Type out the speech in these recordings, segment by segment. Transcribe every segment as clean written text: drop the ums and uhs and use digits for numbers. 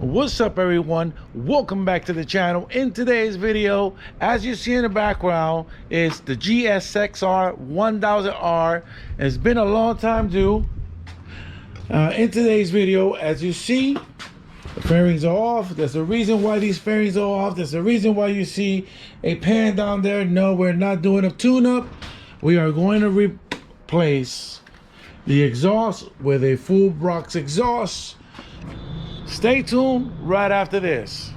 What's up, everyone? Welcome back to the channel. In today's video, as you see in the background, is the Gsxr 1000R. It's been a long time due. In today's video, as you see, the fairings are off. There's a reason why these fairings are off. There's a reason why you see a pan down there. No, we're not doing a tune-up. We are going to replace the exhaust with a full box exhaust. Stay tuned right after this.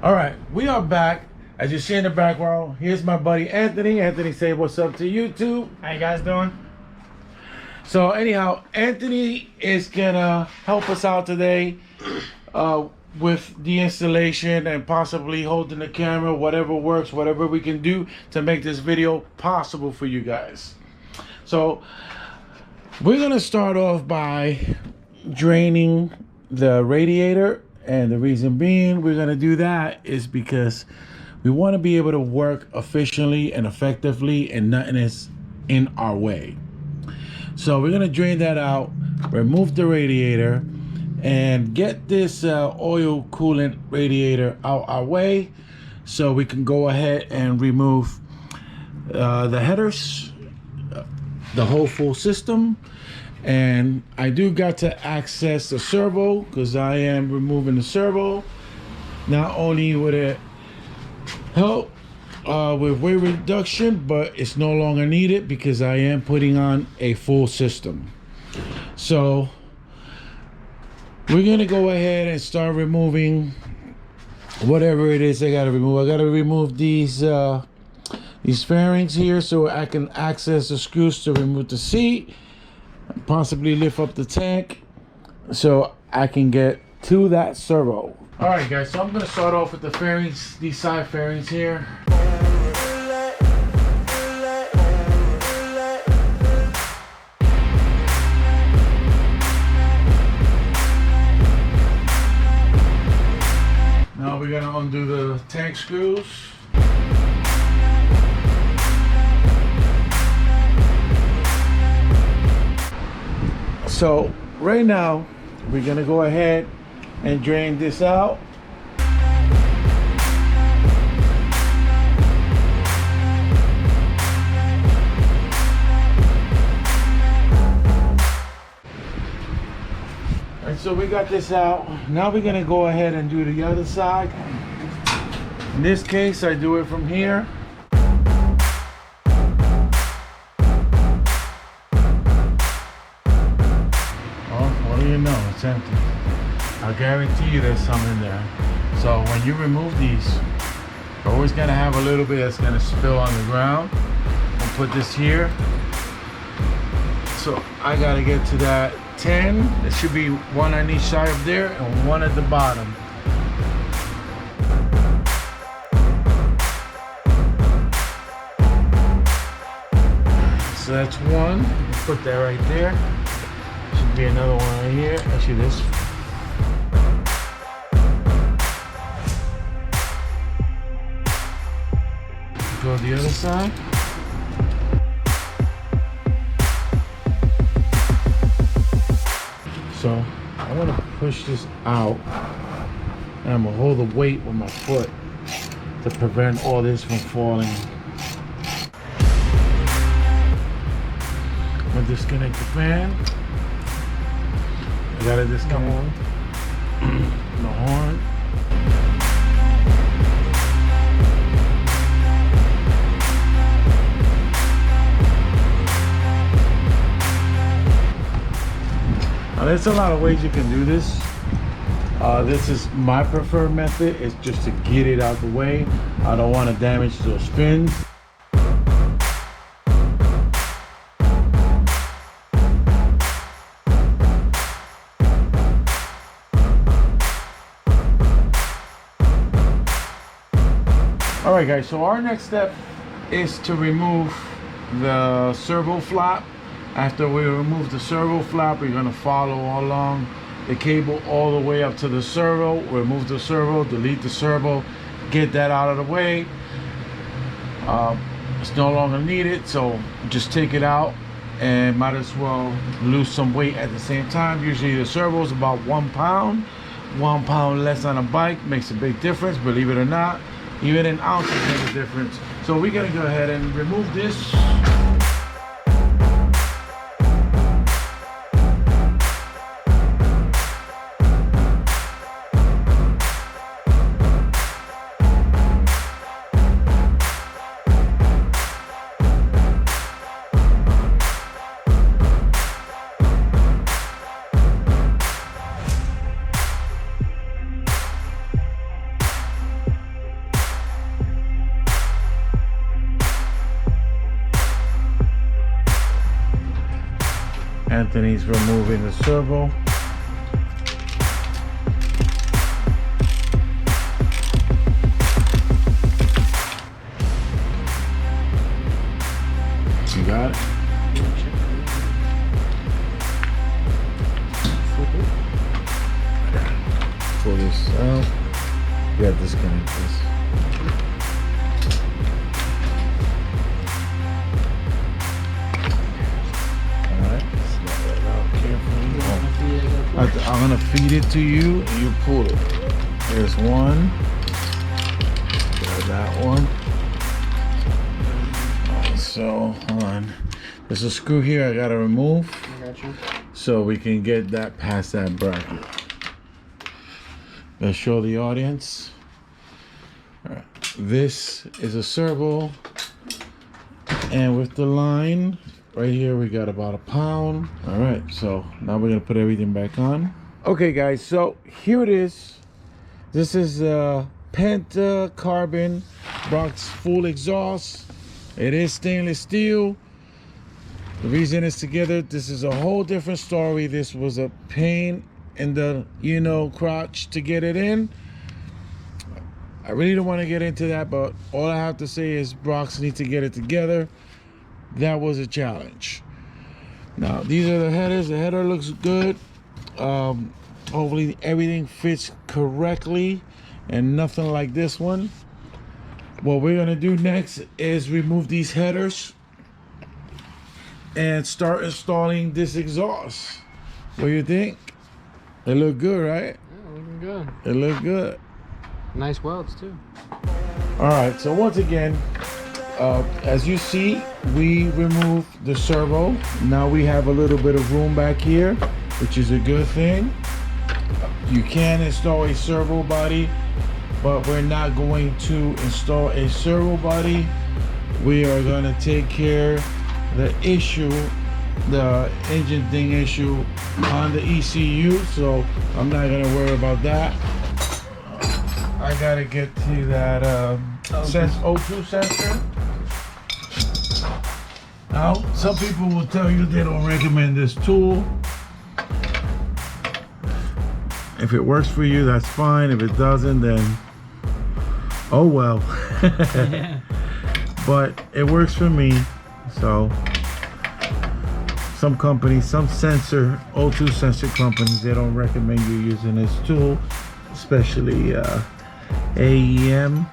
All right, we are back. As you see in the background, here's my buddy Anthony. Anthony, say what's up to YouTube. How you guys doing? So anyhow, Anthony is gonna help us out today with the installation and possibly holding the camera, whatever works, whatever we can do to make this video possible for you guys. So we're gonna start off by draining the radiator. And the reason being we're going to do that is because we want to be able to work efficiently and effectively and nothing is in our way. So we're going to drain that out, remove the radiator, and get this oil coolant radiator out our way so we can go ahead and remove the headers, the whole full system. And I do got to access the servo because I am removing the servo. Not only would it help with weight reduction, but it's no longer needed because I am putting on a full system. So we're gonna go ahead and start removing whatever it is I gotta remove. I gotta remove these fairings here so I can access the screws to remove the seat. Possibly lift up the tank so I can get to that servo. All right, guys, so I'm going to start off with the fairings, these side fairings here. Now we're going to undo the tank screws. So right now we're gonna go ahead and drain this out. And so we got this out. Now we're gonna go ahead and do the other side. In this case, I do it from here. You know it's empty. I guarantee you there's some in there. So when you remove these, you're always gonna have a little bit that's gonna spill on the ground. I'll put this here. So I gotta get to that 10. There should be one on each side up there and one at the bottom. So that's one. Put that right there. Be another one right here. Actually, this. Go the other side. So I want to push this out, and I'm gonna hold the weight with my foot to prevent all this from falling. I'm gonna disconnect the fan. I gotta disconnect the horn. Now there's a lot of ways you can do this. This is my preferred method. It's just to get it out the way. I don't want to damage those pins. All right, guys, so our next step is to remove the servo flap. After we remove the servo flap, we're gonna follow along the cable all the way up to the servo, remove the servo, delete the servo, get that out of the way. It's no longer needed, so just take it out and might as well lose some weight at the same time. Usually the servo is about 1 pound. 1 pound less on a bike makes a big difference, believe it or not. Even in ounces makes a difference. So we're gonna go ahead and remove this. Anthony's removing the servo. You got it? Pull this out. You got to disconnect this. I'm gonna feed it to you and you pull it. There's one. There's that one. Alright, so hold on. There's a screw here I gotta remove. I got you. So we can get that past that bracket. Let's show the audience. Alright. This is a servo. And with the line right here, we got about 1 pound. All right, so now we're gonna put everything back on. Okay, guys, so here it is. This is Penta Carbon Brock's full exhaust. It is stainless steel. The reason it's together, this is a whole different story. This was a pain in the, crotch to get it in. I really don't want to get into that, but all I have to say is Brock's need to get it together. That was a challenge. Now these are the headers. The header looks good. Hopefully everything fits correctly and nothing like this one. What we're gonna do next is remove these headers and start installing this exhaust. What do you think? It look good, right? Yeah, looking good. It look good. Nice welds too. All right, so once again, as you see, we removed the servo. Now we have a little bit of room back here, which is a good thing. You can install a servo body, but we're not going to install a servo body. We are going to take care of the issue, the engine thing issue on the ECU, so I'm not going to worry about that. I got to get to that O2 sensor. Now, some people will tell you they don't recommend this tool. If it works for you, that's fine. If it doesn't, then oh well. But it works for me. So some companies, some sensor, O2 sensor companies, they don't recommend you using this tool, especially AEM.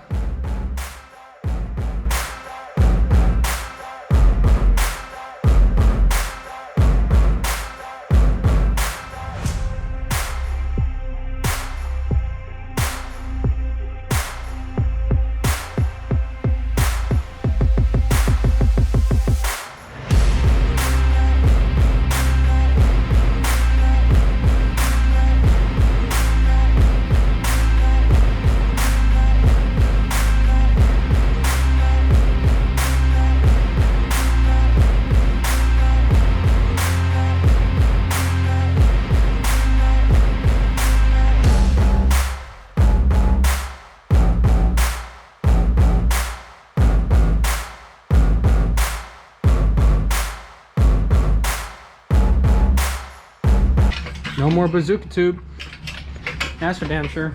No more bazooka tube. That's for damn sure.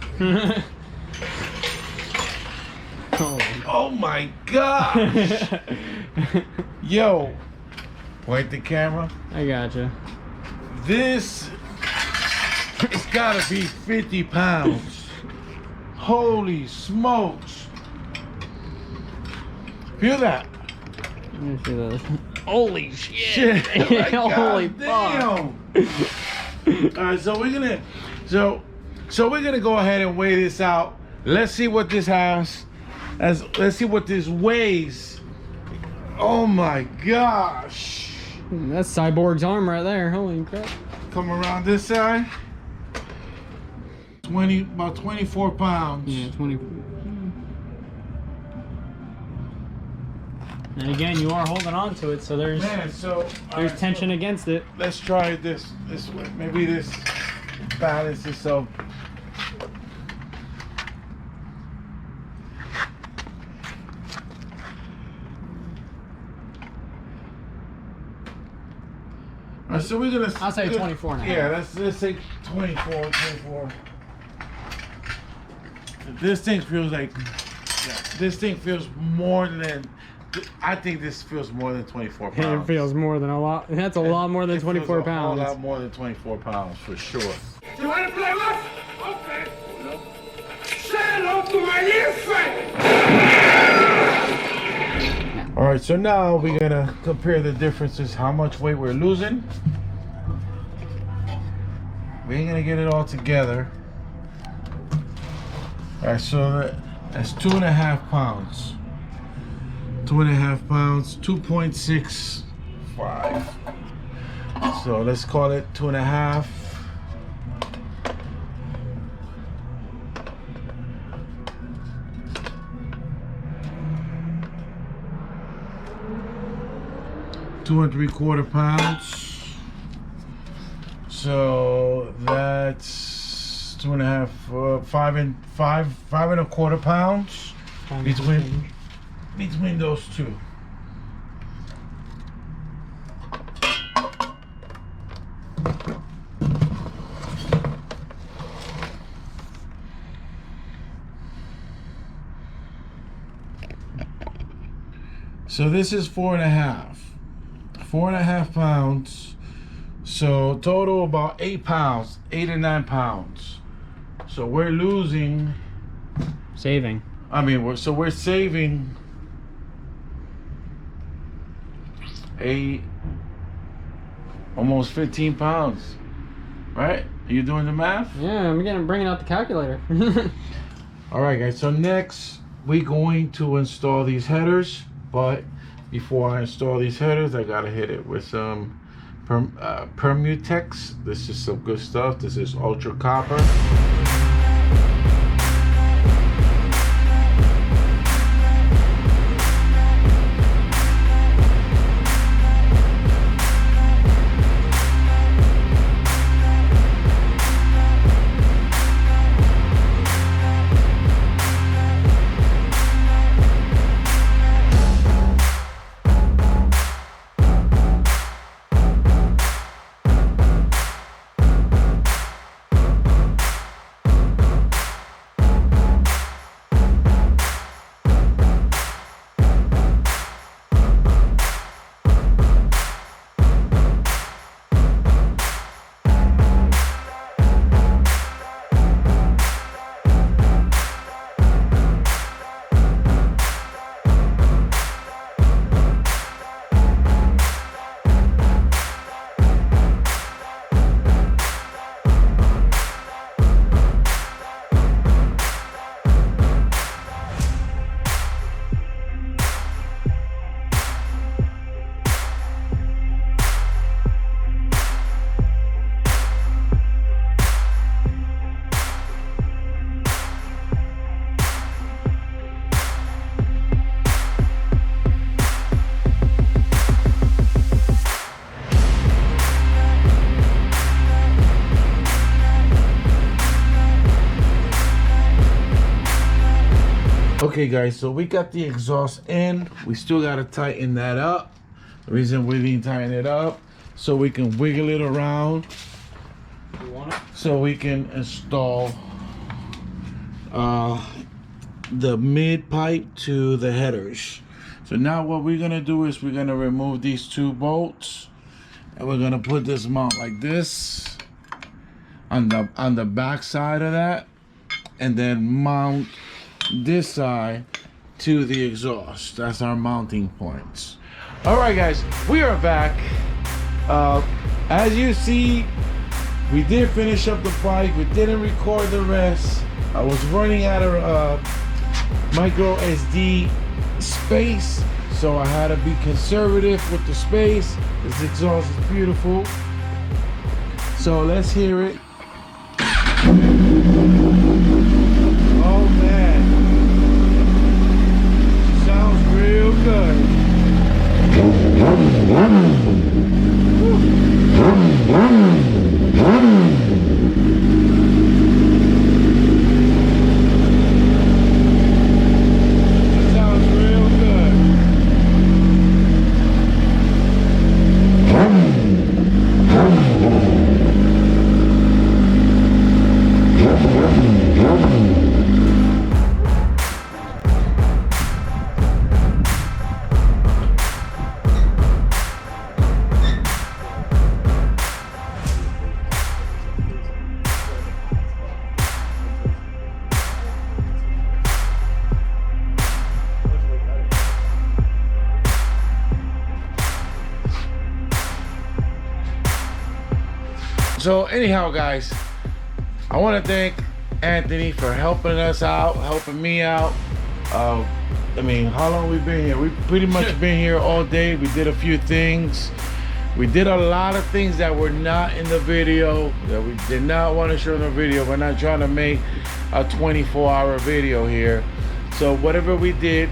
Oh Oh my gosh. Yo, point the camera. I gotcha. This, it's gotta be 50 pounds. Holy smokes. Feel that? Let me see this. Holy shit. Like, Holy damn. fuck. All right, so we're gonna, so we're gonna go ahead and weigh this out. Let's see what this has. Let's see what this weighs. Oh my gosh. That's Cyborg's arm right there. Holy crap. Come around this side. About 24 pounds. Yeah, 20. And again, you are holding on to it, so there's right, tension against it. Let's try it this way. Maybe this balances itself. All right, so we're gonna. I'll say 24 and a half. Yeah, let's say 24. This thing feels like. Yeah, this thing feels more than. I think this feels more than 24 pounds. It feels more than a lot. That's a lot more than 24 pounds. A lot more than 24 pounds for sure. You want to play rough? Okay. Say hello to my little friend. All right, so now we're gonna compare the differences. How much weight we're losing. We ain't gonna get it all together. All right, so that's 2.5 pounds. 2.5 pounds, 2.65. So let's call it 2.5. Two and 3/4 pounds. So that's 2.5, 5.25 pounds between those two. So this is 4.5 pounds. So total about 8 pounds, 8 or 9 pounds. So we're losing. Saving. I mean, we're saving almost 15 pounds, right? Are you doing the math? Yeah, I'm bringing out the calculator. All right, guys. So next, we're going to install these headers, but before I install these headers, I gotta hit it with some Permutex. This is some good stuff. This is ultra copper. Okay guys, so we got the exhaust in. We still gotta tighten that up. The reason we didn't tighten it up, so we can wiggle it around. You want it? So we can install the mid pipe to the headers. So now what we're gonna do is we're gonna remove these 2 bolts, and we're gonna put this mount like this on the back side of that, and then mount this side to the exhaust. That's our mounting points. All right, guys, we are back. As you see, we did finish up the bike. We didn't record the rest. I was running out of micro SD space, so I had to be conservative with the space. This exhaust is beautiful. So let's hear it. Oh man, she sounds real good. So anyhow, guys, I want to thank Anthony for helping us out, helping me out. I mean, how long we been here? We've pretty much been here all day. We did a few things. We did a lot of things that were not in the video, that we did not want to show in the video. We're not trying to make a 24-hour video here. So whatever we did,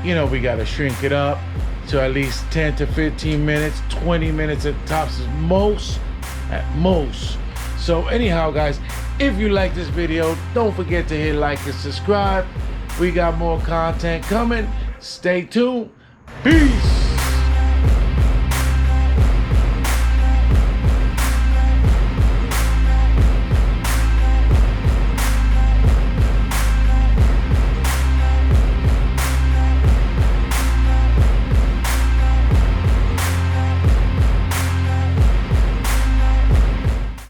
you know, we got to shrink it up to at least 10 to 15 minutes, 20 minutes at tops at most. So anyhow, guys, if you like this video, don't forget to hit like and subscribe. We got more content coming. Stay tuned. Peace.